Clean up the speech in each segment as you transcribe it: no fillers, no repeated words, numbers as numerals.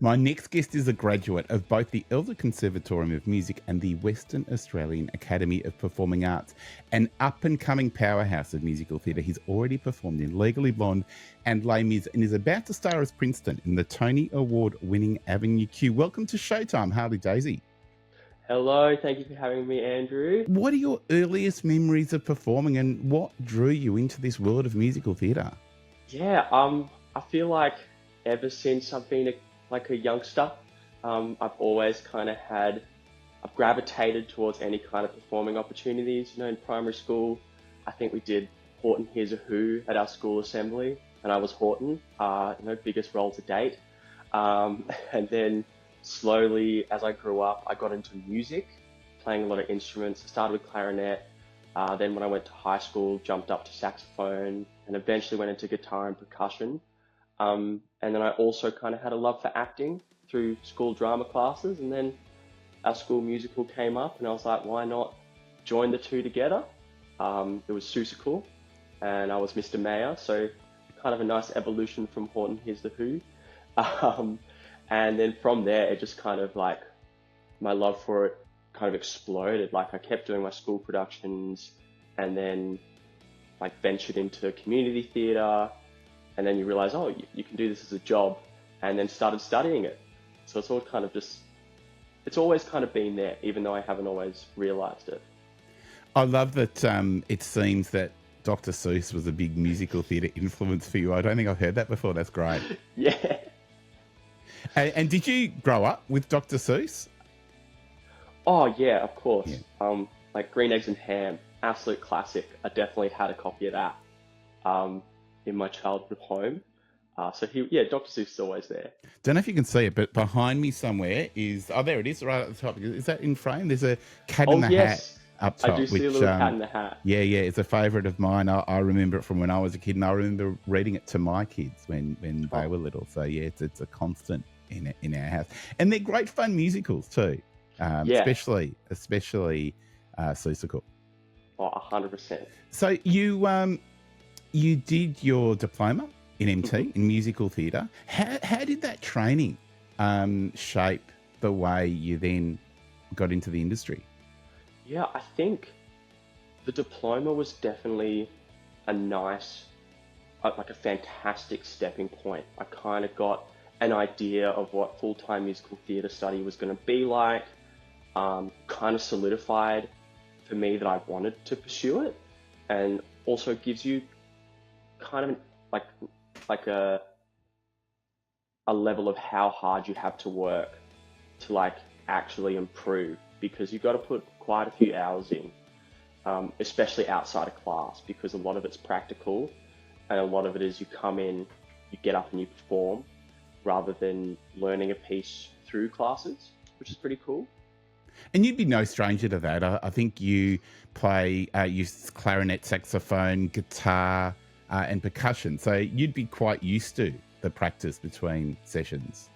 My next guest is a graduate of both the Elder Conservatorium of Music and the Western Australian Academy of Performing Arts, an up-and-coming powerhouse of musical theatre. He's already performed in Legally Blonde and Les Mis and is about to star as Princeton in the Tony Award-winning Avenue Q. Welcome to Showtime, Harley Dasey. Hello, thank you for having me, Andrew. What are your earliest memories of performing and what drew you into this world of musical theatre? Yeah, I feel like ever since I've been a youngster, I've always I've gravitated towards any kind of performing opportunities. In primary school, I think we did Horton Hears a Who at our school assembly, and I was Horton, biggest role to date. And then slowly, as I grew up, I got into music, playing a lot of instruments. I started with clarinet. Then when I went to high school, jumped up to saxophone, and eventually went into guitar and percussion. And then I also had a love for acting through school drama classes. And then our school musical came up, and I was like, why not join the two together? It was Seussical, and I was Mr. Mayor, so kind of a nice evolution from Horton Hears the Who. And then from there, it just my love for it exploded. I kept doing my school productions, and then ventured into community theatre, and then you realize, oh, you can do this as a job, and then started studying it. So it's all it's always been there, even though I haven't always realized it. I love that it seems that Dr. Seuss was a big musical theatre influence for you. I don't think I've heard that before. That's great. Yeah. And did you grow up with Dr. Seuss? Oh, yeah, of course. Yeah. Green Eggs and Ham, absolute classic. I definitely had a copy of that in my childhood home. Dr. Seuss is always there. Don't know if you can see it, but behind me somewhere is, there it is, right at the top. Is that in frame? There's a cat in the hat up top. I do see a little cat in the hat. Yeah, it's a favourite of mine. I remember it from when I was a kid, and I remember reading it to my kids when they were little. So yeah, it's a constant in our house, and they're great fun musicals too. Especially Seussical. Oh, 100%. So you did your diploma in MT in musical theatre. How did that training shape the way you then got into the industry? Yeah, I think the diploma was definitely a nice, a fantastic stepping point. I got an idea of what full-time musical theatre study was going to be like. Solidified for me that I wanted to pursue it, and also gives you a level of how hard you have to work to actually improve, because you've got to put quite a few hours in, especially outside of class, because a lot of it's practical and a lot of it is you come in, you get up and you perform rather than learning a piece through classes, which is pretty cool. And you'd be no stranger to that. I think you play clarinet, saxophone, guitar, and percussion. So you'd be quite used to the practice between sessions.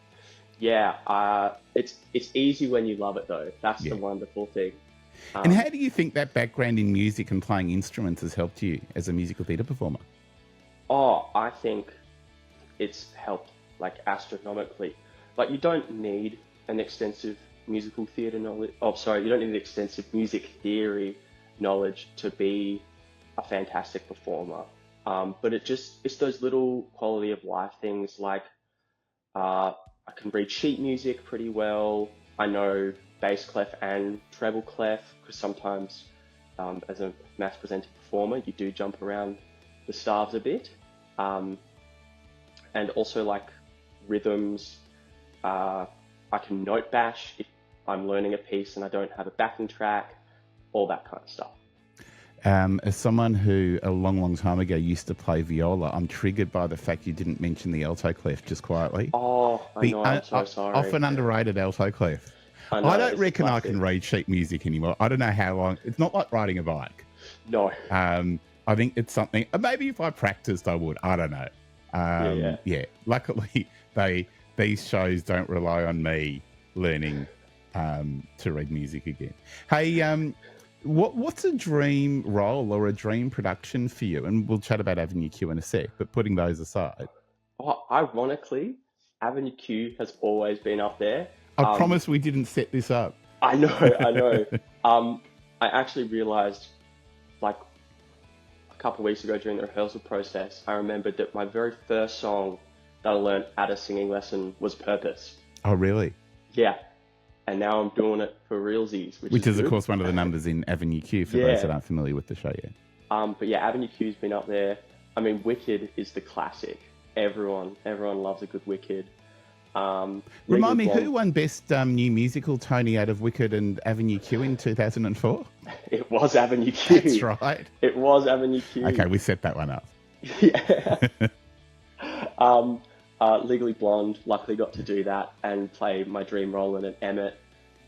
Yeah, it's easy when you love it, though. That's the wonderful thing. And how do you think that background in music and playing instruments has helped you as a musical theatre performer? Oh, I think it's helped astronomically. You don't need an extensive musical theatre knowledge. You don't need an extensive music theory knowledge to be a fantastic performer. But it's those little quality of life things I can read sheet music pretty well. I know bass clef and treble clef, because sometimes as a mass presenting performer, you do jump around the staves a bit. And also rhythms. I can note bash if I'm learning a piece and I don't have a backing track, all that kind of stuff. As someone who a long time ago used to play viola, I'm triggered by the fact you didn't mention the alto clef just quietly. Oh, I know, I'm so sorry. Often underrated alto clef. I don't reckon I can read sheet music anymore. I don't know how long. It's not like riding a bike. No. I think it's something, maybe if I practiced, I would. I don't know. Yeah. Luckily, these shows don't rely on me learning to read music again. Hey, what's a dream role or a dream production for you? And we'll chat about Avenue Q in a sec, but putting those aside. Oh, ironically, Avenue Q has always been up there. I promise we didn't set this up. I know. I actually realized, like, a couple of weeks ago during the rehearsal process, I remembered that my very first song that I learned at a singing lesson was Purpose. Oh, really? Yeah. And now I'm doing it for realsies, which is good. Of course, one of the numbers in Avenue Q for those that aren't familiar with the show yet. But yeah, Avenue Q's been up there. I mean, Wicked is the classic. Everyone loves a good Wicked. Remind me, who won Best New Musical, Tony, out of Wicked and Avenue Q in 2004? It was Avenue Q. That's right. It was Avenue Q. Okay, we set that one up. Yeah. Legally Blonde, luckily got to do that and play my dream role in it, Emmett.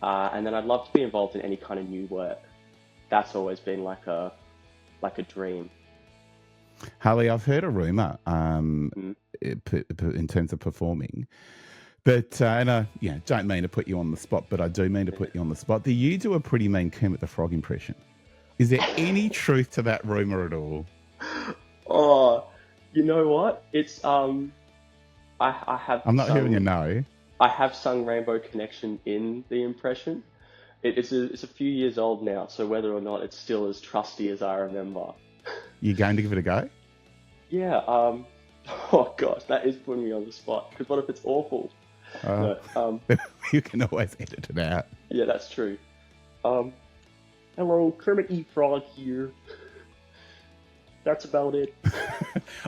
And then I'd love to be involved in any kind of new work. That's always been like a dream. Harley, I've heard a rumour in terms of performing, but and I don't mean to put you on the spot, but I do mean to put you on the spot. That you do a pretty mean Kermit the Frog impression. Is there any truth to that rumour at all? Oh, you know what? It's I have. I'm not hearing a no. I have sung Rainbow Connection in the impression. It's a few years old now, so whether or not it's still as trusty as I remember. You going to give it a go? Yeah. Oh gosh, that is putting me on the spot. Because what if it's awful? No, you can always edit it out. Yeah, that's true. Hello, Kermit E. Frog here. That's about it.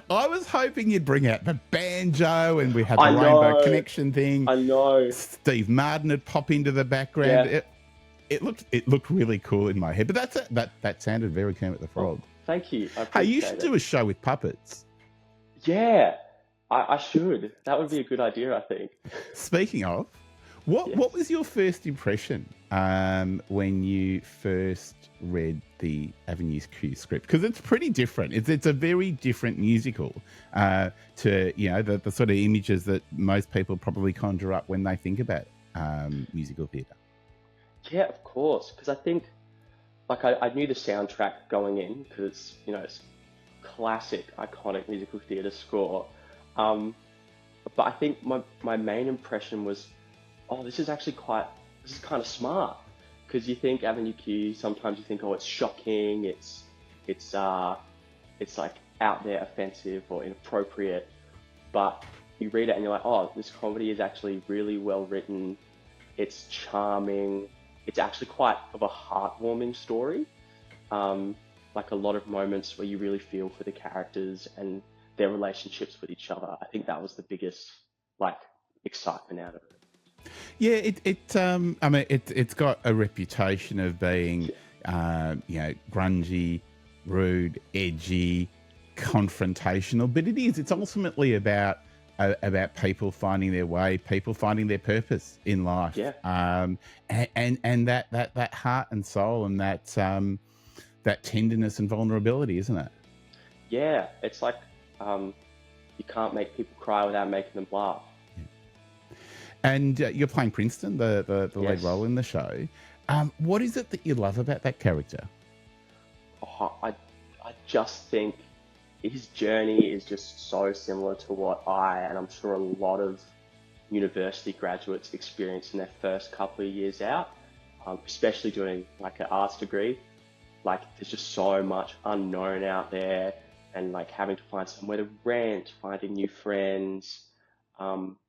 I was hoping you'd bring out the banjo and we had the Rainbow Connection thing. I know. Steve Martin would pop into the background. Yeah. It looked really cool in my head, but that sounded very Kermit the Frog. Oh, thank you. Hey, you should do a show with puppets. Yeah, I should. That would be a good idea, I think. Speaking of, what was your first impression when you first read the Avenue Q script? Because it's pretty different. It's a very different musical to the sort of images that most people probably conjure up when they think about musical theatre. Yeah, of course. Because I think, like, I knew the soundtrack going in because it's classic, iconic musical theatre score. But I think my main impression was, this is kind of smart. Because you think Avenue Q, sometimes you think, it's shocking, it's like out there, offensive or inappropriate. But you read it and you're like, this comedy is actually really well written. It's charming. It's actually quite of a heartwarming story. Like a lot of moments where you really feel for the characters and their relationships with each other. I think that was the biggest excitement out of it. Yeah, it's got a reputation of being, grungy, rude, edgy, confrontational. But it's ultimately about people finding their way, people finding their purpose in life. Yeah. And that heart and soul and that tenderness and vulnerability, isn't it? Yeah, it's like you can't make people cry without making them laugh. And you're playing Princeton, the lead Yes. role in the show. What is it that you love about that character? I just think his journey is just so similar to what and I'm sure a lot of university graduates experience in their first couple of years out, especially doing like an arts degree. Like there's just so much unknown out there and like having to find somewhere to rent, finding new friends,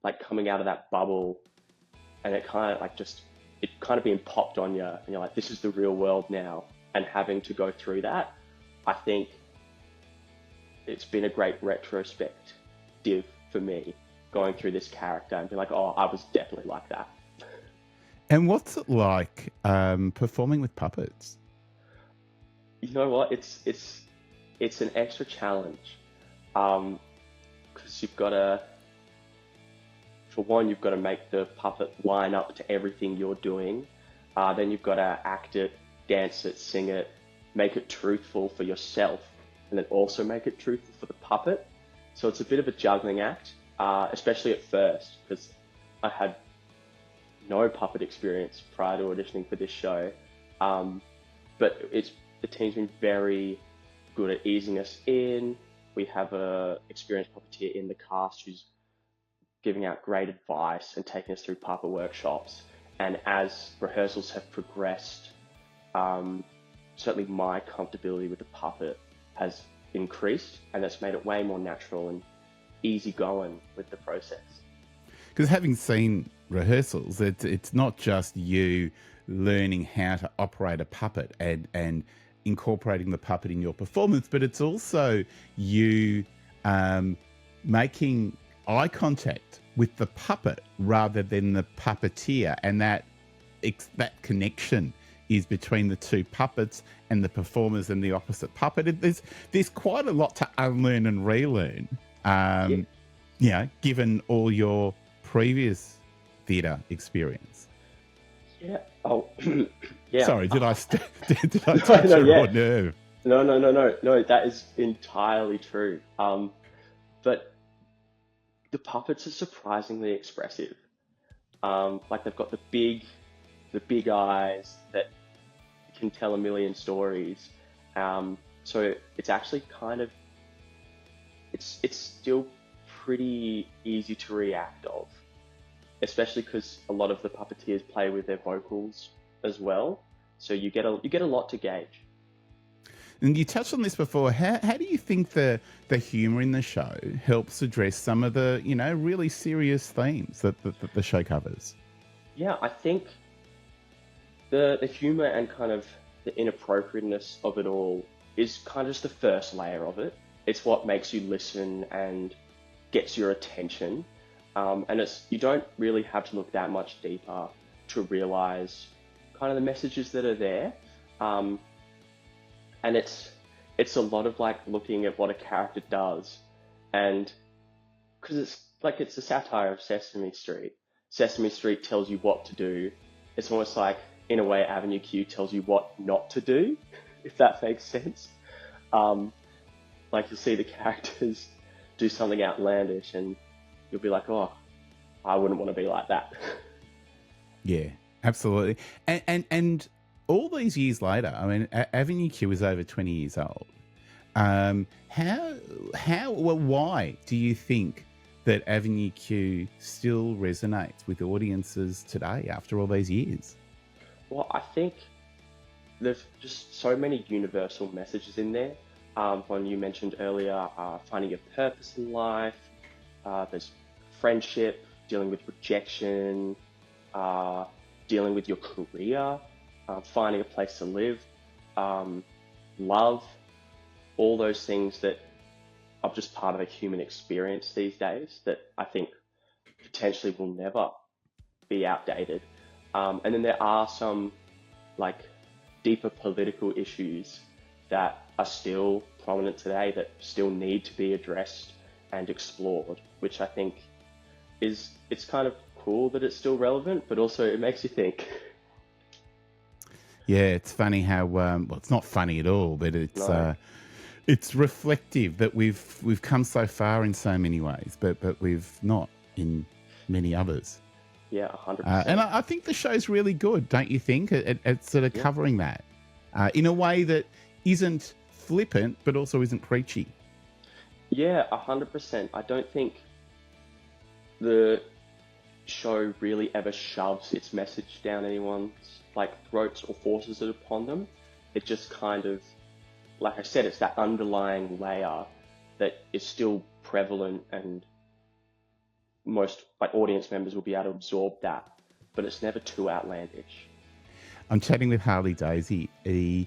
like coming out of that bubble and it kind of being popped on you and you're like, this is the real world now, and having to go through that. I think it's been a great retrospective for me going through this character and being like, I was definitely like that. And what's it like performing with puppets? You know what? It's an extra challenge because you've got to make the puppet line up to everything you're doing. Then you've got to act it, dance it, sing it, make it truthful for yourself, and then also make it truthful for the puppet. So it's a bit of a juggling act, especially at first, because I had no puppet experience prior to auditioning for this show. But the team's been very good at easing us in. We have a experienced puppeteer in the cast who's giving out great advice and taking us through puppet workshops. And as rehearsals have progressed, certainly my comfortability with the puppet has increased, and that's made it way more natural and easygoing with the process. Because having seen rehearsals, it's not just you learning how to operate a puppet and incorporating the puppet in your performance, but it's also you making eye contact with the puppet rather than the puppeteer, and that connection is between the two puppets and the performers and the opposite puppet. There's quite a lot to unlearn and relearn, given all your previous theatre experience. Yeah. Oh, yeah. Sorry, did I touch your nerve? No. That is entirely true. But the puppets are surprisingly expressive. Like they've got the big eyes that can tell a million stories. So it's actually it's still pretty easy to react of, especially because a lot of the puppeteers play with their vocals as well. So you get a lot to gauge. And you touched on this before. How do you think the humour in the show helps address some of the really serious themes that the show covers? Yeah, I think the humour and kind of the inappropriateness of it all is kind of just the first layer of it. It's what makes you listen and gets your attention. And you don't really have to look that much deeper to realise kind of the messages that are there. And it's a lot of like looking at what a character does, and because it's a satire of Sesame Street. Sesame Street tells you what to do. It's almost like, in a way, Avenue Q tells you what not to do, if that makes sense. Like you'll see the characters do something outlandish and you'll be like, oh, I wouldn't want to be like that. Yeah, absolutely. And all these years later, I mean, Avenue Q is over 20 years old. Why do you think that Avenue Q still resonates with audiences today after all these years? Well, I think there's just so many universal messages in there. One you mentioned earlier, finding your purpose in life. There's friendship, dealing with rejection, dealing with your career, finding a place to live, love, all those things that are just part of a human experience these days that I think potentially will never be outdated. And then there are some like deeper political issues that are still prominent today that still need to be addressed and explored, which I think it's kind of cool that it's still relevant, but also it makes you think. Yeah, it's funny how well, it's not funny at all, but it's reflective that we've come so far in so many ways, but we've not in many others. Yeah, 100%. And I think the show's really good, don't you think? It's sort of covering that in a way that isn't flippant, but also isn't preachy. Yeah, 100%. I don't think the show really ever shoves its message down anyone's throats or forces it upon them. It just kind of, like I said, it's that underlying layer that is still prevalent, and most audience members will be able to absorb that, but it's never too outlandish. I'm chatting with Harley Dasey, the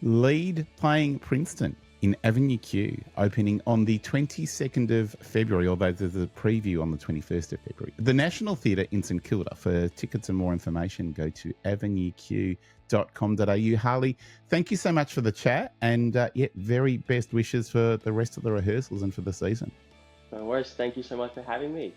lead playing Princeton in Avenue Q, opening on the 22nd of February, although there's a preview on the 21st of February. The National Theatre in St Kilda. For tickets and more information, go to avenueq.com.au. Harley, thank you so much for the chat, and very best wishes for the rest of the rehearsals and for the season. No worries. Thank you so much for having me.